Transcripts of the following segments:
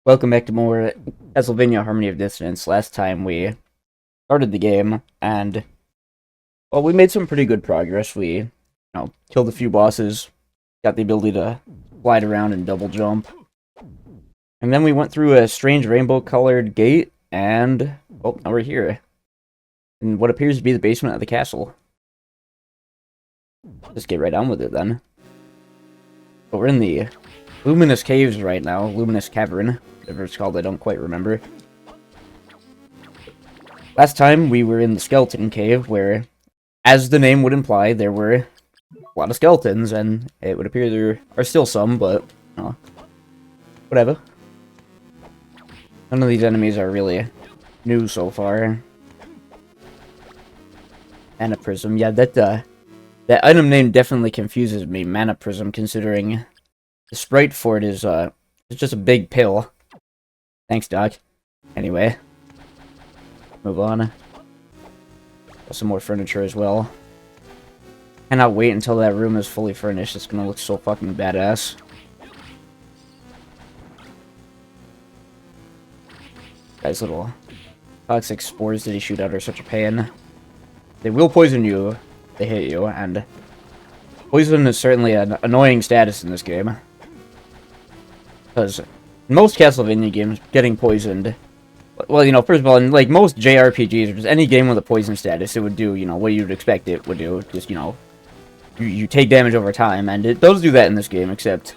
Welcome back to more Castlevania Harmony of Dissonance. Last time we started the game, and, well, we made some pretty good progress. We, killed a few bosses, got the ability to slide around and double jump. And then we went through a strange rainbow-colored gate, and, oh, now we're here. In what appears to be the basement of the castle. Just get right on with it, then. But we're in the Luminous Caves right now, Luminous Cavern. Whatever it's called, I don't quite remember. Last time, we were in the Skeleton Cave, where, as the name would imply, there were a lot of skeletons, and it would appear there are still some, but, whatever. None of these enemies are really new so far. Mana Prism, yeah, that item name definitely confuses me, Mana Prism, considering the sprite for it is, it's just a big pill. Thanks, Doc. Anyway. Move on. Got some more furniture as well. Cannot wait until that room is fully furnished. It's gonna look so fucking badass. Guys, little toxic spores that he shoot out are such a pain. They will poison you if they hit you, and poison is certainly an annoying status in this game. Because in most Castlevania games, getting poisoned, well, first of all, in, like, most JRPGs, or just any game with a poison status, it would do, what you'd expect it would do. Just, you take damage over time, and it does do that in this game, except,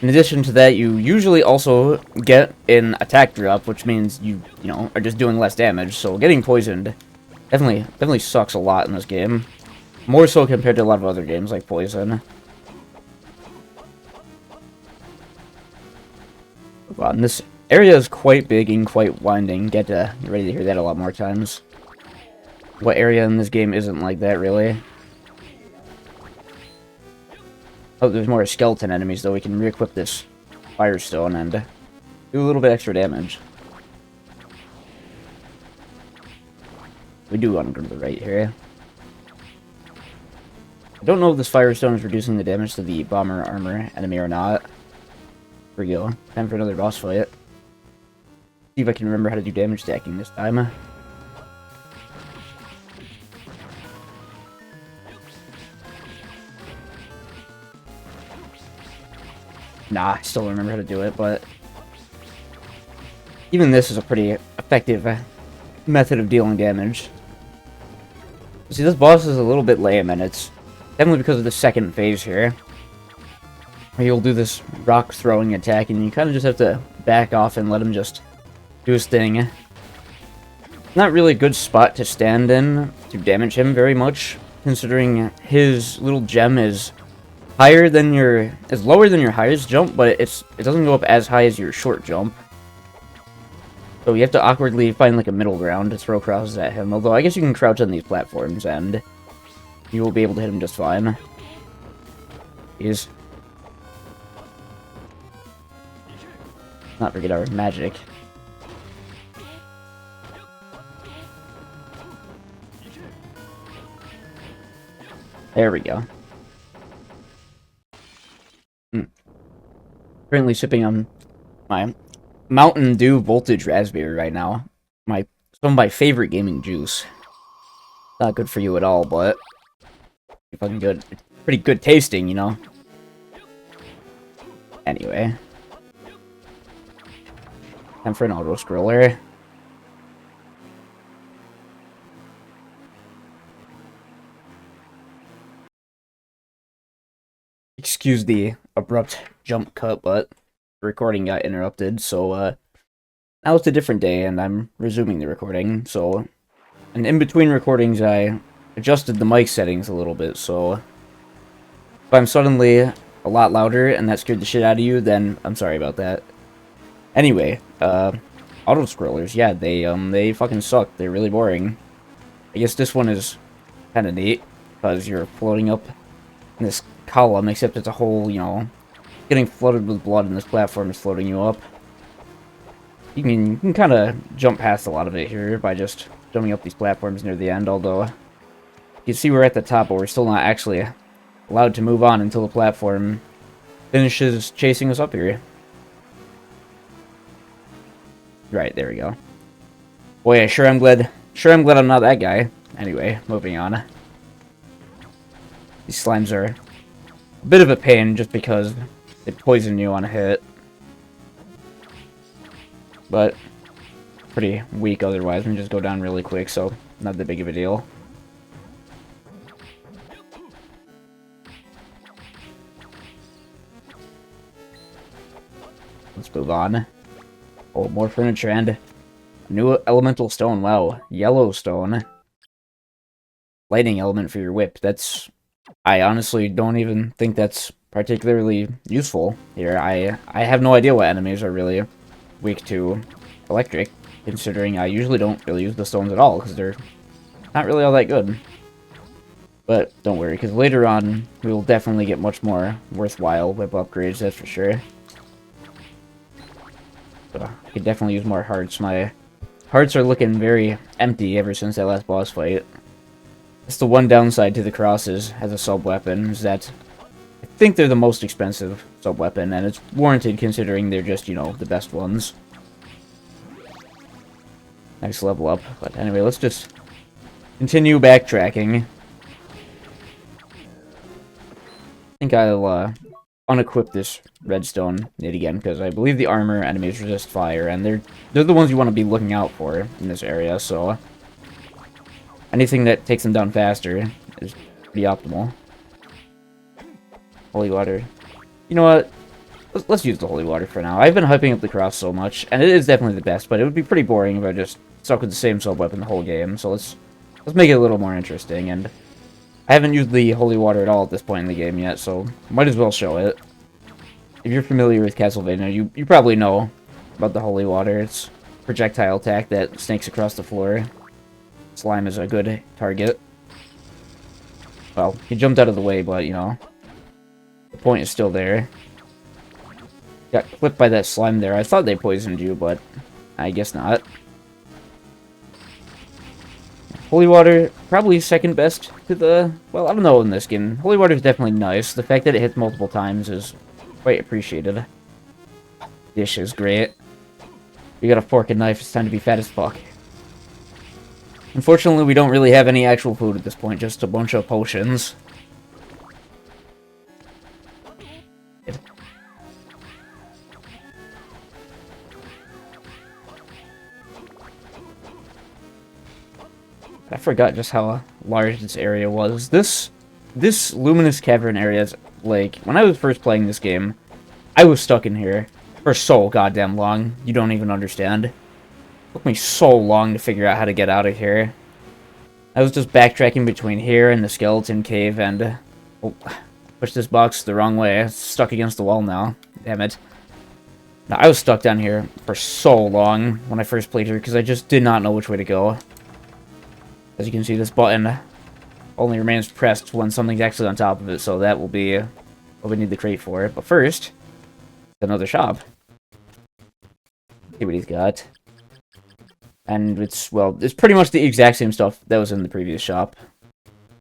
in addition to that, you usually also get an attack drop, which means you are just doing less damage, so getting poisoned definitely sucks a lot in this game. More so compared to a lot of other games like Poison. Wow, and this area is quite big and quite winding. Get ready to hear that a lot more times. What area in this game isn't like that, really? Oh, there's more skeleton enemies, though. We can re-equip this Firestone and do a little bit extra damage. We do want to go to the right here. I don't know if this Firestone is reducing the damage to the Bomber Armor enemy or not. Here we go. Time for another boss fight. See if I can remember how to do damage stacking this time. Nah, I still don't remember how to do it, but even this is a pretty effective method of dealing damage. See, this boss is a little bit lame, and it's definitely because of the second phase here. Where you'll do this rock throwing attack, and you kind of just have to back off and let him just do his thing. Not really a good spot to stand in to damage him very much, considering his little gem is lower than your highest jump, but it doesn't go up as high as your short jump. So you have to awkwardly find like a middle ground to throw crosses at him. Although I guess you can crouch on these platforms and you will be able to hit him just fine. Jeez. Not forget our magic. There we go. Currently sipping on my Mountain Dew Voltage Raspberry right now. Some of my favorite gaming juice. Not good for you at all, but fucking good. It's pretty good tasting, Anyway. Time for an auto-scroller. Excuse the abrupt jump cut, but the recording got interrupted, so, now it's a different day, and I'm resuming the recording, so, and in between recordings, I adjusted the mic settings a little bit, so, if I'm suddenly a lot louder, and that scared the shit out of you, then I'm sorry about that. Anyway, auto-scrollers, yeah, they fucking suck, they're really boring. I guess this one is kinda neat, because you're floating up in this column, except it's a whole, getting flooded with blood, and this platform is floating you up. You can kind of jump past a lot of it here by just jumping up these platforms near the end, although you can see we're at the top, but we're still not actually allowed to move on until the platform finishes chasing us up here. Right, there we go. Boy, sure I'm glad I'm not that guy. Anyway, moving on. These slimes are a bit of a pain just because they poison you on a hit. But pretty weak otherwise, and just go down really quick, so not that big of a deal. Let's move on. Oh, more furniture and new elemental stone. Wow, yellow stone. Lightning element for your whip. I honestly don't even think that's particularly useful here. I have no idea what enemies are really weak to electric, considering I usually don't really use the stones at all, because they're not really all that good. But don't worry, because later on, we will definitely get much more worthwhile whip upgrades, that's for sure. But I could definitely use more hearts. My hearts are looking very empty ever since that last boss fight. That's the one downside to the crosses as a sub-weapon, is that I think they're the most expensive sub-weapon, and it's warranted considering they're just, you know, the best ones. Nice level up. But anyway, let's just continue backtracking. I think I'll unequip this redstone nade again, because I believe the armor enemies resist fire, and they're the ones you want to be looking out for in this area, so anything that takes them down faster is pretty optimal. Holy water. You know what? Let's use the holy water for now. I've been hyping up the cross so much, and it is definitely the best, but it would be pretty boring if I just stuck with the same sub-weapon the whole game, so let's make it a little more interesting, and I haven't used the holy water at all at this point in the game yet, so might as well show it. If you're familiar with Castlevania, you probably know about the holy water. It's a projectile attack that snakes across the floor. Slime is a good target. Well, he jumped out of the way, but, you know, the point is still there. Got clipped by that slime there. I thought they poisoned you, but I guess not. Holy water, probably second best to the... Well, I don't know in this game. Holy water is definitely nice. The fact that it hits multiple times is quite appreciated. Dish is great. We got a fork and knife. It's time to be fat as fuck. Unfortunately, we don't really have any actual food at this point. Just a bunch of potions. I forgot just how large this area was. This luminous cavern area is, like, when I was first playing this game, I was stuck in here for so goddamn long. You don't even understand. It took me so long to figure out how to get out of here. I was just backtracking between here and the skeleton cave, and oh, pushed this box the wrong way. It's stuck against the wall now. Damn it. Now, I was stuck down here for so long when I first played here because I just did not know which way to go. As you can see, this button only remains pressed when something's actually on top of it, so that will be what we need the crate for. But first, another shop. See what he's got. And it's, well, it's pretty much the exact same stuff that was in the previous shop.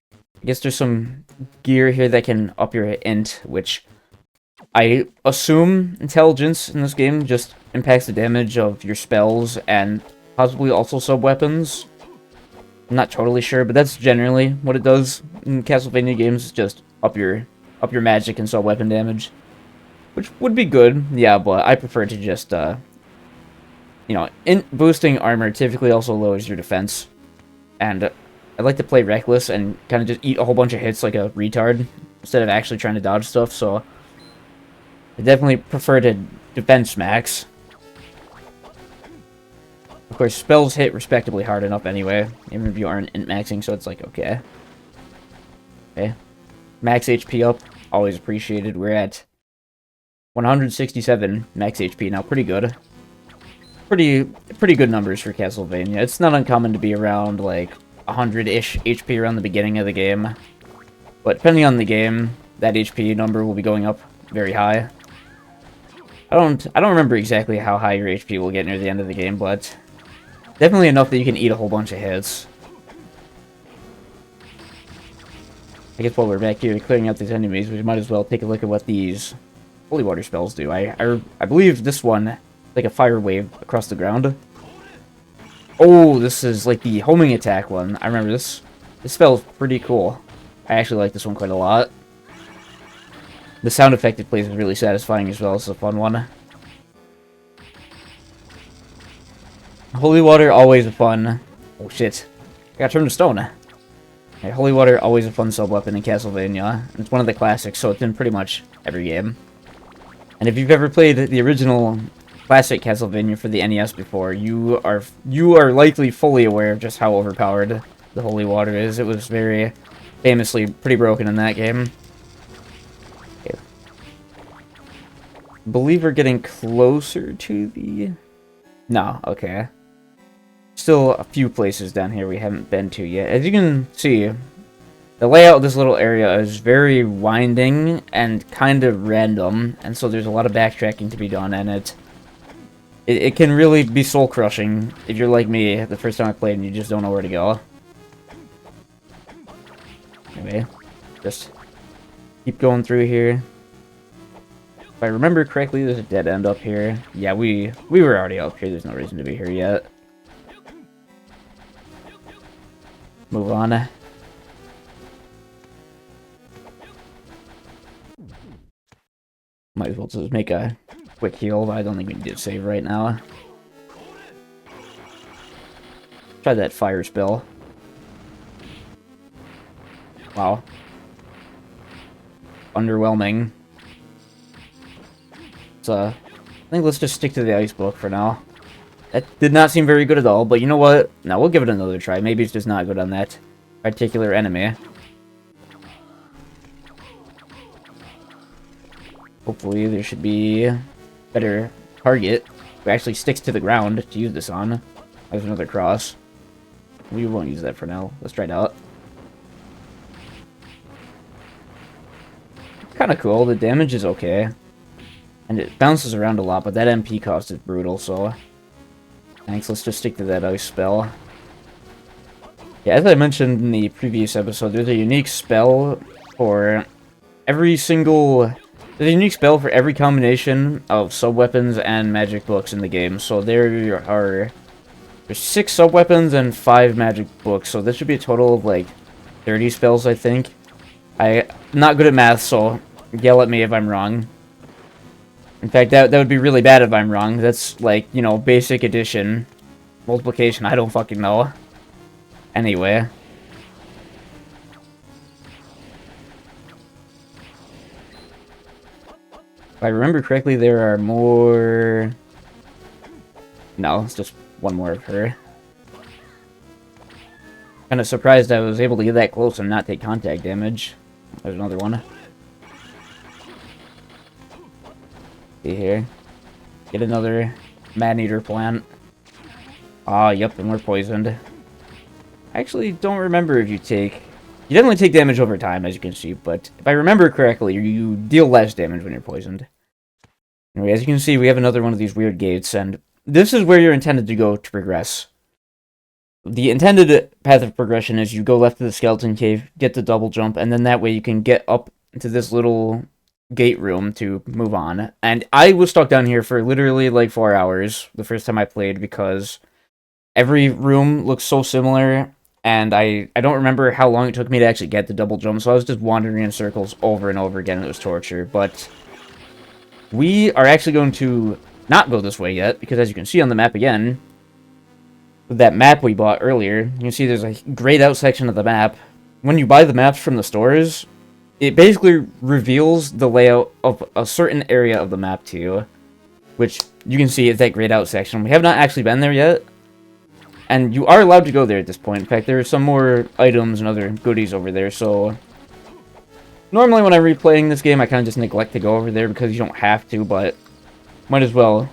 I guess there's some gear here that can up your int, which I assume intelligence in this game just impacts the damage of your spells and possibly also sub-weapons. I'm not totally sure, but that's generally what it does in Castlevania games, just up your magic and sub-weapon damage. Which would be good, yeah, but I prefer to just, you know, boosting armor typically also lowers your defense. And I like to play reckless and kind of just eat a whole bunch of hits like a retard, instead of actually trying to dodge stuff, so I definitely prefer to defense max. Of course, spells hit respectably hard enough anyway, even if you aren't int maxing, so it's like, okay. Okay. Max HP up, always appreciated. We're at 167 max HP now, pretty good. Pretty good numbers for Castlevania. It's not uncommon to be around, like, 100-ish HP around the beginning of the game. But depending on the game, that HP number will be going up very high. I don't remember exactly how high your HP will get near the end of the game, but definitely enough that you can eat a whole bunch of hits. I guess while we're back here clearing out these enemies, we might as well take a look at what these holy water spells do. I believe this one like a fire wave across the ground. Oh, this is like the homing attack one. I remember this. This spell is pretty cool. I actually like this one quite a lot. The sound effect it plays is really satisfying as well. It's a fun one. Holy water, always a fun... Oh shit. I got turned to stone. Okay, holy water, always a fun sub-weapon in Castlevania. It's one of the classics, so it's in pretty much every game. And if you've ever played the original classic Castlevania for the NES before, you are likely fully aware of just how overpowered the holy water is. It was very famously pretty broken in that game. Okay. I believe we're getting closer to the... No, okay. Still a few places down here we haven't been to yet. As you can see, the layout of this little area is very winding and kind of random, and so there's a lot of backtracking to be done, and it can really be soul-crushing if you're like me the first time I played and you just don't know where to go. Anyway, just keep going through here. If I remember correctly, there's a dead end up here. Yeah, we were already up here. There's no reason to be here yet. Move on. Might as well just make a quick heal, but I don't think we need to save right now. Try that fire spell. Wow. Underwhelming. So, I think let's just stick to the ice book for now. That did not seem very good at all, but you know what? Now we'll give it another try. Maybe it's just not good on that particular enemy. Hopefully there should be a better target who actually sticks to the ground to use this on. There's another cross. We won't use that for now. Let's try it out. Kind of cool. The damage is okay. And it bounces around a lot, but that MP cost is brutal, so... Thanks, let's just stick to that ice spell. Yeah, as I mentioned in the previous episode, there's a unique spell for every single... There's a unique spell for every combination of sub-weapons and magic books in the game. So there's 6 sub-weapons and 5 magic books, so this should be a total of like 30 spells, I think. I'm not good at math, so yell at me if I'm wrong. In fact, that would be really bad if I'm wrong. That's like, you know, basic addition. Multiplication, I don't fucking know. Anyway. If I remember correctly, there are more... No, it's just one more of her. Kind of surprised I was able to get that close and not take contact damage. There's another one. See here. Get another man-eater plant. Ah, yep, and we're poisoned. I actually don't remember if you take... You definitely take damage over time, as you can see, but if I remember correctly, you deal less damage when you're poisoned. Anyway, as you can see, we have another one of these weird gates, and this is where you're intended to go to progress. The intended path of progression is you go left to the skeleton cave, get the double jump, and then that way you can get up into this little gate room to move on. And I was stuck down here for literally like 4 hours the first time I played because every room looks so similar, and I don't remember how long it took me to actually get the double jump, so I was just wandering in circles over and over again. It was torture, but we are actually going to not go this way yet, because as you can see on the map again, with that map we bought earlier, you can see there's a grayed out section of the map. When you buy the maps from the stores, it basically reveals the layout of a certain area of the map to you, which you can see is that grayed out section. We have not actually been there yet, and you are allowed to go there at this point. In fact, there are some more items and other goodies over there, so... Normally when I'm replaying this game, I kind of just neglect to go over there because you don't have to, but might as well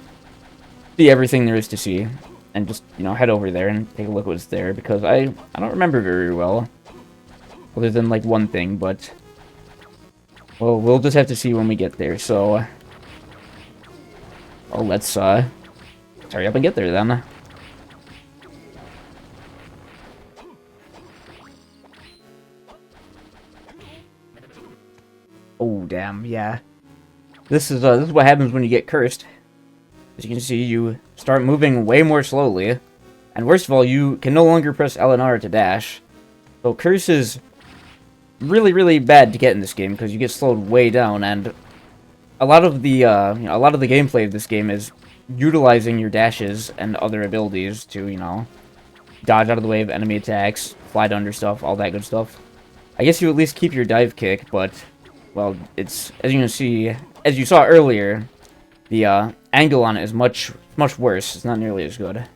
see everything there is to see. And just, you know, head over there and take a look at what's there, because I don't remember very well. Other than, like, one thing, but... Well, we'll just have to see when we get there, so... Well, let's, hurry up and get there, then. Oh, damn, yeah. This is what happens when you get cursed. As you can see, you start moving way more slowly. And worst of all, you can no longer press L and R to dash. So Curse is really, really bad to get in this game because you get slowed way down, and a lot of the a lot of the gameplay of this game is utilizing your dashes and other abilities to, dodge out of the way of enemy attacks, fly under stuff, all that good stuff. I guess you at least keep your dive kick, but well, it's, as you can see, as you saw earlier, the angle on it is much worse. It's not nearly as good.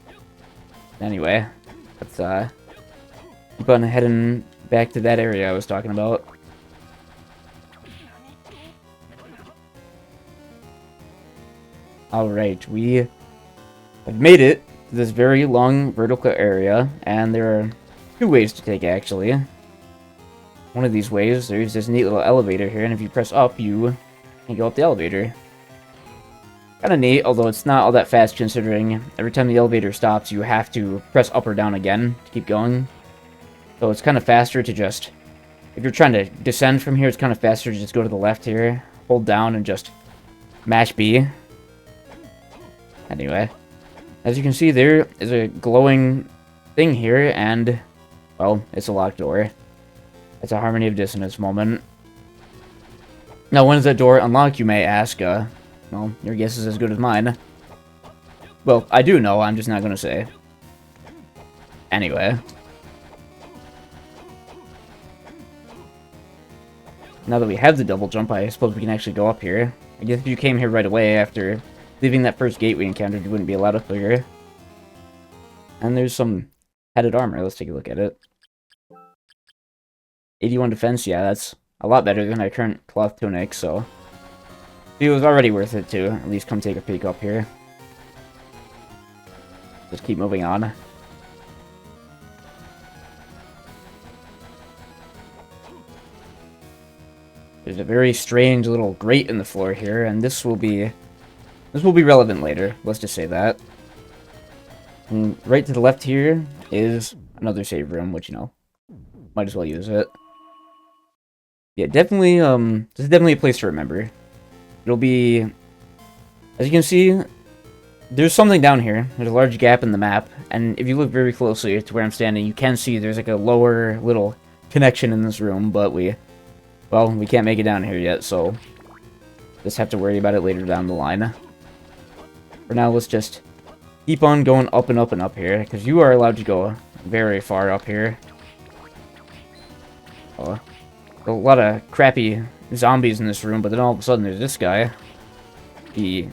Anyway, let's keep on heading back to that area I was talking about. Alright, we have made it to this very long vertical area, and there are two ways to take, actually. One of these ways, there's this neat little elevator here, and if you press up, you can go up the elevator. Kinda neat, although it's not all that fast considering every time the elevator stops, you have to press up or down again to keep going. So it's kind of faster to just, if you're trying to descend from here, it's kind of faster to just go to the left here, hold down, and just mash B. Anyway, as you can see, there is a glowing thing here, and, well, it's a locked door. It's a Harmony of Dissonance moment. Now, when does that door unlock, you may ask? Well, your guess is as good as mine. Well, I do know, I'm just not going to say. Anyway. Now that we have the double jump, I suppose we can actually go up here. I guess if you came here right away after leaving that first gate we encountered, you wouldn't be allowed up here. And there's some headed armor. Let's take a look at it. 81 defense, yeah, that's a lot better than our current cloth tunic, so it was already worth it to at least come take a peek up here. Just keep moving on. There's a very strange little grate in the floor here, and this will be relevant later. Let's just say that. And right to the left here is another save room, which, might as well use it. Yeah, definitely, this is definitely a place to remember. It'll be, as you can see, there's something down here. There's a large gap in the map, and if you look very closely to where I'm standing, you can see there's like a lower little connection in this room, but we can't make it down here yet, so just have to worry about it later down the line. For now, let's just keep on going up and up and up here, because you are allowed to go very far up here. Oh, a lot of crappy zombies in this room, but then all of a sudden there's this guy. The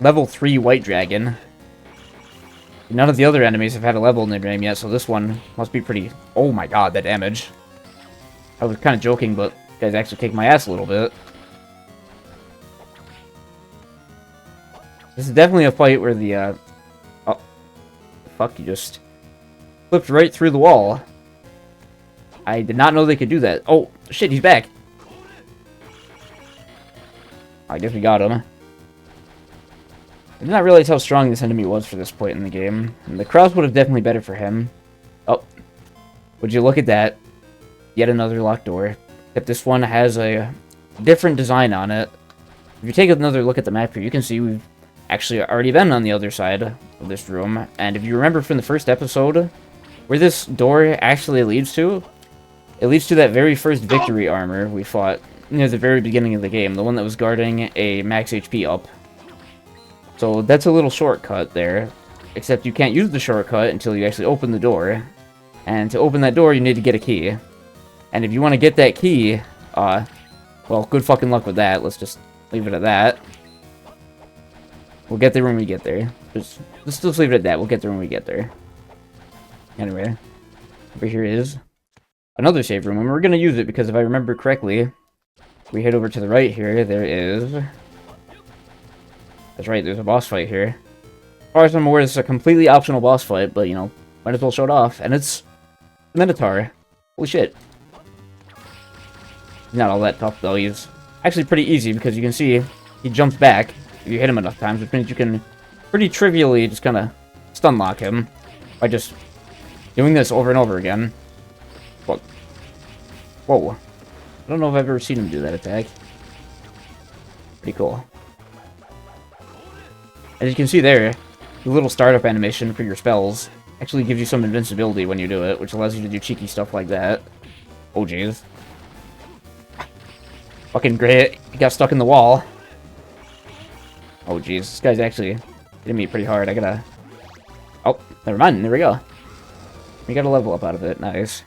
level 3 white dragon. None of the other enemies have had a level in their name yet, so this one must be pretty... Oh my god, that damage. I was kind of joking, but you guys actually kicked my ass a little bit. This is definitely a fight where the, oh, fuck, you just flipped right through the wall. I did not know they could do that. Oh, shit, he's back. I guess we got him. I did not realize how strong this enemy was for this point in the game. And the cross would have definitely better for him. Oh, would you look at that? Yet another locked door. Except this one has a different design on it. If you take another look at the map here, you can see we've actually already been on the other side of this room. And if you remember from the first episode, where this door actually leads to, it leads to that very first victory armor we fought near the very beginning of the game, the one that was guarding a max HP up. So that's a little shortcut there, except you can't use the shortcut until you actually open the door. And to open that door, you need to get a key. And if you want to get that key, well, good fucking luck with that. Let's just leave it at that. We'll get there when we get there. Let's just leave it at that. We'll get there when we get there. Anyway, over here is another save room, and we're going to use it because if I remember correctly, we head over to the right here, there is... That's right, there's a boss fight here. As far as I'm aware, it's a completely optional boss fight, but, might as well show it off. And it's the Minotaur. Holy shit. He's not all that tough, though. He's actually pretty easy, because you can see he jumps back if you hit him enough times, which means you can pretty trivially just kind of stun lock him by just doing this over and over again. What? Whoa. I don't know if I've ever seen him do that attack. Pretty cool. As you can see there, the little startup animation for your spells actually gives you some invincibility when you do it, which allows you to do cheeky stuff like that. Oh, jeez. Fucking great. He got stuck in the wall. Oh, jeez. This guy's actually hitting me pretty hard. I gotta... Oh, never mind. There we go. We got a level up out of it. Nice.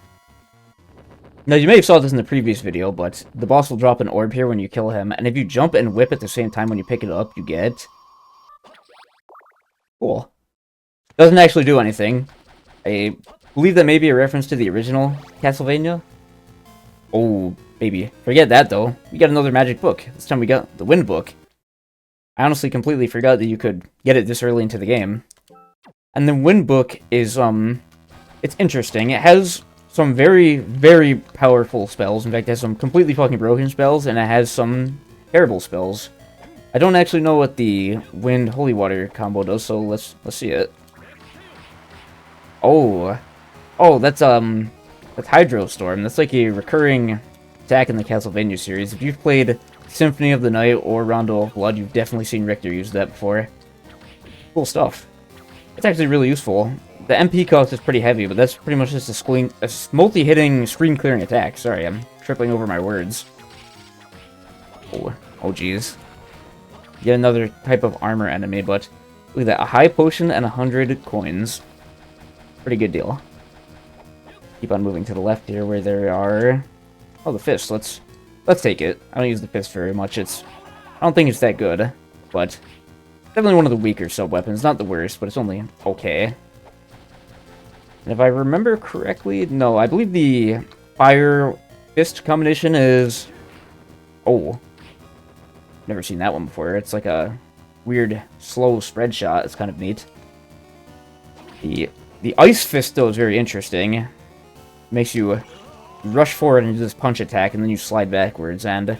Now, you may have saw this in the previous video, but the boss will drop an orb here when you kill him, and if you jump and whip at the same time when you pick it up, you get... Cool. Doesn't actually do anything. I believe that may be a reference to the original Castlevania. Oh, baby. Forget that, though. We got another magic book. This time we got the Wind Book. I honestly completely forgot that you could get it this early into the game. And the Wind Book is, it's interesting. It has some very, very powerful spells. In fact, it has some completely fucking broken spells, and it has some terrible spells. I don't actually know what the Wind Holy Water combo does, so let's see it. Oh, that's Hydro Storm. That's like a recurring attack in the Castlevania series. If you've played Symphony of the Night or Rondo of Blood, you've definitely seen Richter use that before. Cool stuff. It's actually really useful. The MP cost is pretty heavy, but that's pretty much just a multi-hitting, screen-clearing attack. Sorry, I'm tripping over my words. Oh jeez. Yet another type of armor enemy, but look at that. A high potion and 100 coins. Pretty good deal. Keep on moving to the left here where there are... Oh, the fist. Let's take it. I don't use the fist very much. I don't think it's that good, but definitely one of the weaker sub-weapons. Not the worst, but it's only okay. And if I remember correctly, no, I believe the fire fist combination is... Oh. Never seen that one before. It's like a weird, slow spread shot. It's kind of neat. The ice fist, though, is very interesting. Makes you rush forward and do this punch attack, and then you slide backwards, and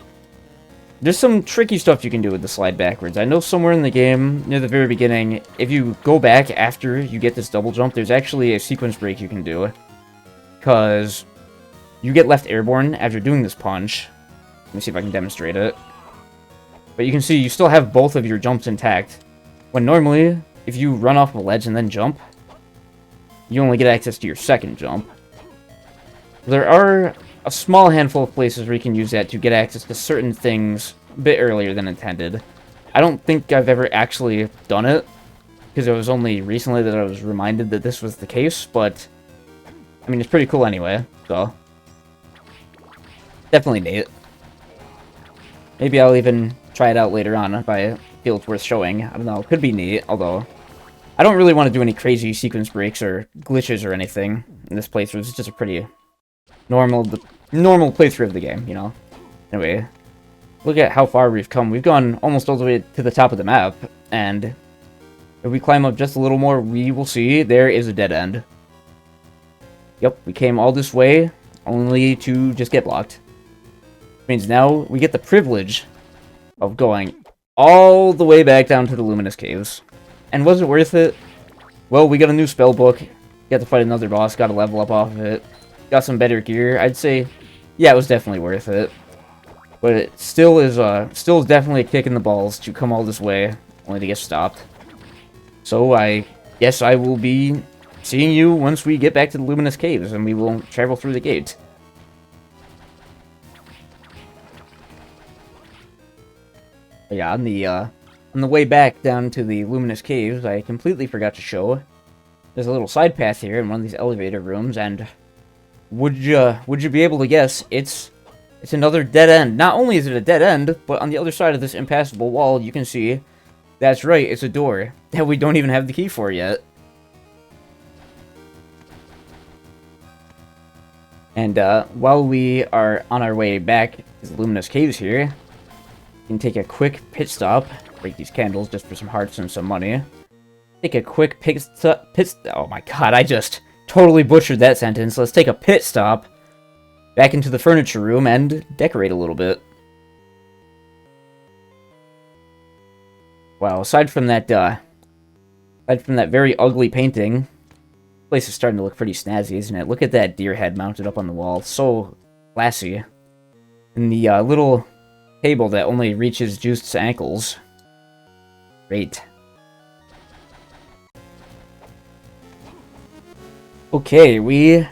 there's some tricky stuff you can do with the slide backwards. I know somewhere in the game, near the very beginning, if you go back after you get this double jump, there's actually a sequence break you can do, because you get left airborne after doing this punch. Let me see if I can demonstrate it. But you can see you still have both of your jumps intact, when normally, if you run off a ledge and then jump, you only get access to your second jump. There are a small handful of places where you can use that to get access to certain things a bit earlier than intended. I don't think I've ever actually done it, because it was only recently that I was reminded that this was the case, but I mean, it's pretty cool anyway, so definitely neat. Maybe I'll even try it out later on if I feel it's worth showing. I don't know, it could be neat, although I don't really want to do any crazy sequence breaks or glitches or anything in this playthrough. It's just a pretty normal playthrough of the game, you know? Anyway, look at how far we've come. We've gone almost all the way to the top of the map, and if we climb up just a little more, we will see there is a dead end. Yep, we came all this way, only to just get blocked. Which means now we get the privilege of going all the way back down to the Luminous Caves. And was it worth it? Well, we got a new spell book, got to fight another boss, got a level up off of it, got some better gear. I'd say, yeah, it was definitely worth it. But it still is definitely a kick in the balls to come all this way, only to get stopped. So I guess I will be seeing you once we get back to the Luminous Caves, and we will travel through the gate. But yeah, on the way back down to the Luminous Caves, I completely forgot to show. There's a little side path here in one of these elevator rooms, and would you be able to guess it's another dead end? Not only is it a dead end, but on the other side of this impassable wall, you can see, that's right, it's a door that we don't even have the key for yet. And while we are on our way back to the Luminous Caves here, we can take a quick pit stop. Break these candles just for some hearts and some money. Take a quick pit stop. Oh my god, I just totally butchered that sentence. Let's take a pit stop back into the furniture room and decorate a little bit. Wow, aside from that very ugly painting, the place is starting to look pretty snazzy, isn't it? Look at that deer head mounted up on the wall. It's so classy. And the little table that only reaches Juiced's ankles. Great. Okay, we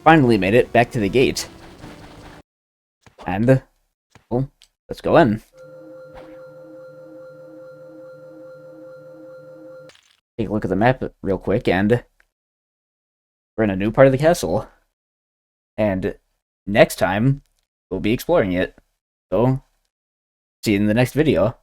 finally made it back to the gate. And, well, let's go in. Take a look at the map real quick, and we're in a new part of the castle. And next time, we'll be exploring it. So, see you in the next video.